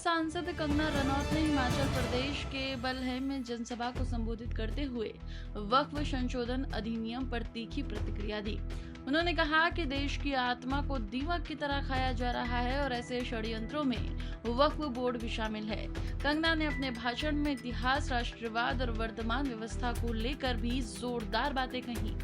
सांसद कंगना रनौत ने हिमाचल प्रदेश के बलहेम में जनसभा को संबोधित करते हुए वक्फ संशोधन अधिनियम पर तीखी प्रतिक्रिया दी। उन्होंने कहा कि देश की आत्मा को दीमक की तरह खाया जा रहा है और ऐसे षड्यंत्रों में वक्फ बोर्ड भी शामिल है। कंगना ने अपने भाषण में इतिहास, राष्ट्रवाद और वर्तमान व्यवस्था को लेकर भी जोरदार बातें कही।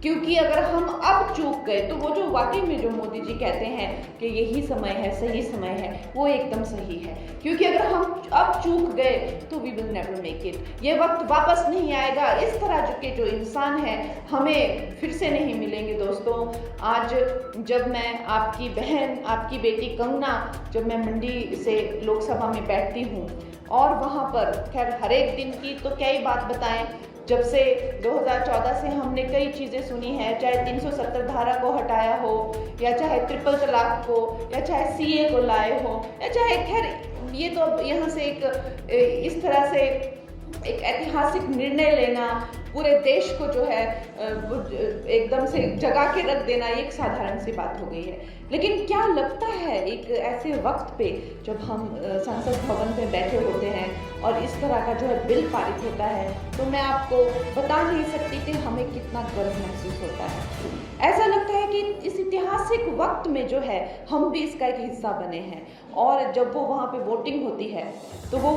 क्योंकि अगर हम अब चूक गए तो वो जो वाकई में जो मोदी जी कहते हैं कि यही समय है, सही समय है, वो एकदम सही है। क्योंकि अगर हम अब चूक गए तो we will never make it. ये वक्त वापस नहीं आएगा। इस तरह के जो इंसान हैं हमें फिर से नहीं मिलेंगे दोस्तों। आज जब मैं आपकी बहन, आपकी बेटी कंगना, जब मैं मंडी से लोकसभा में बैठती हूँ और वहाँ पर खैर हर एक दिन की तो क्या ही बात बताएं, जब से 2014 से हमने कई चीज़ें सुनी हैं, चाहे 370 धारा को हटाया हो, या चाहे ट्रिपल तलाक को, या चाहे सीए को लाए हो, या चाहे खैर ये तो यहाँ से इस तरह से एक ऐतिहासिक निर्णय लेना, पूरे देश को जो है एकदम से जगा के रख देना, ये एक साधारण सी बात हो गई है। लेकिन क्या लगता है एक ऐसे वक्त पे जब हम संसद भवन पे बैठे होते हैं और इस तरह का जो है बिल पारित होता है, तो मैं आपको बता नहीं सकती कि हमें कितना गर्व महसूस होता है। ऐसा लगता है कि इस ऐतिहासिक वक्त में जो है हम भी इसका एक हिस्सा बने हैं। और जब वो वहाँ पे वोटिंग होती है तो वो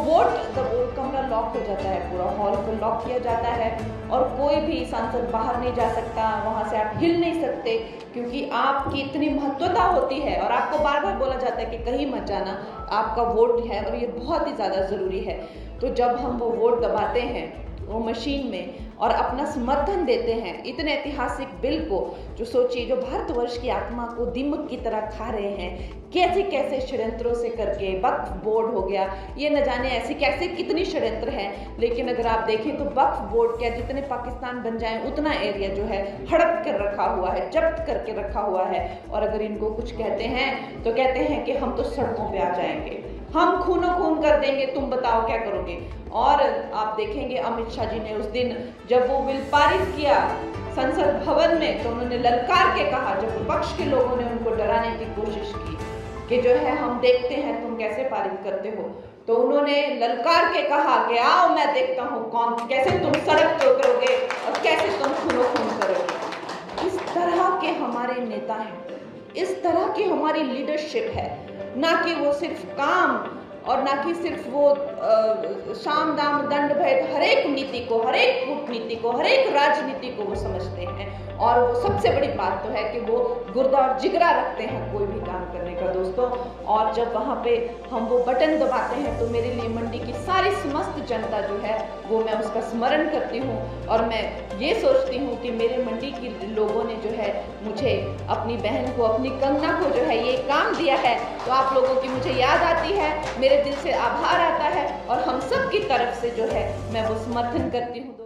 कमरा लॉक हो जाता है, पूरा हॉल को लॉक किया जाता है और कोई भी सांसद बाहर नहीं जा सकता, वहाँ से आप हिल नहीं सकते, क्योंकि आपकी इतनी महत्वता होती है और आपको बार बार बोला जाता है कि कहीं मत जाना, आपका वोट है और ये बहुत ही ज़्यादा ज़रूरी है। तो जब हम वो वोट दबाते हैं वो मशीन में और अपना समर्थन देते हैं इतने ऐतिहासिक बिल को, जो सोचिए जो भारतवर्ष की आत्मा को दीमक की तरह खा रहे हैं, कैसे कैसे षड्यंत्रों से करके वक्फ बोर्ड हो गया, ये न जाने ऐसे कैसे कितनी षड्यंत्र हैं। लेकिन अगर आप देखें तो वक्फ बोर्ड क्या, जितने पाकिस्तान बन जाए उतना एरिया जो है हड़प कर रखा हुआ है, जब्त करके रखा हुआ है। और अगर इनको कुछ कहते हैं तो कहते हैं कि हम तो सड़कों पे आ जाएंगे, हम खूनो खून कर देंगे, तुम बताओ क्या करोगे। और आप देखेंगे अमित शाह जी ने उस दिन जब वो बिल पारित किया संसद भवन में, तो उन्होंने ललकार के कहा, जब विपक्ष के लोगों ने उनको डराने की कोशिश की कि जो है हम देखते हैं तुम कैसे पारित करते हो, तो उन्होंने ललकार के कहा कि आओ मैं देखता हूँ कौन कैसे तुम सड़क पे उतरोगे और कैसे तुम खूनो खून करोगे। इस तरह के हमारे नेता हैं, इस तरह की हमारी लीडरशिप है, ना कि वो सिर्फ काम और ना कि सिर्फ वो साम दाम दंड भेद, हर एक नीति को, हर एक कूटनीति को, हर एक राजनीति को वो समझते हैं। और वो सबसे बड़ी बात तो है कि वो गुर्दा और जिगरा रखते हैं कोई भी काम करने का दोस्तों। और जब वहाँ पे हम वो बटन दबाते हैं तो मेरे लिए मंडी की सारी समस्त जनता जो है वो मैं उसका स्मरण करती हूँ और मैं ये सोचती हूँ कि मेरे मंडी के लोगों ने जो है मुझे, अपनी बहन को, अपनी कंगना को जो है ये काम दिया है, तो आप लोगों की मुझे याद आती है, मेरे दिल से आभार आता है और हम सब की तरफ से जो है मैं वो समर्थन करती हूँ।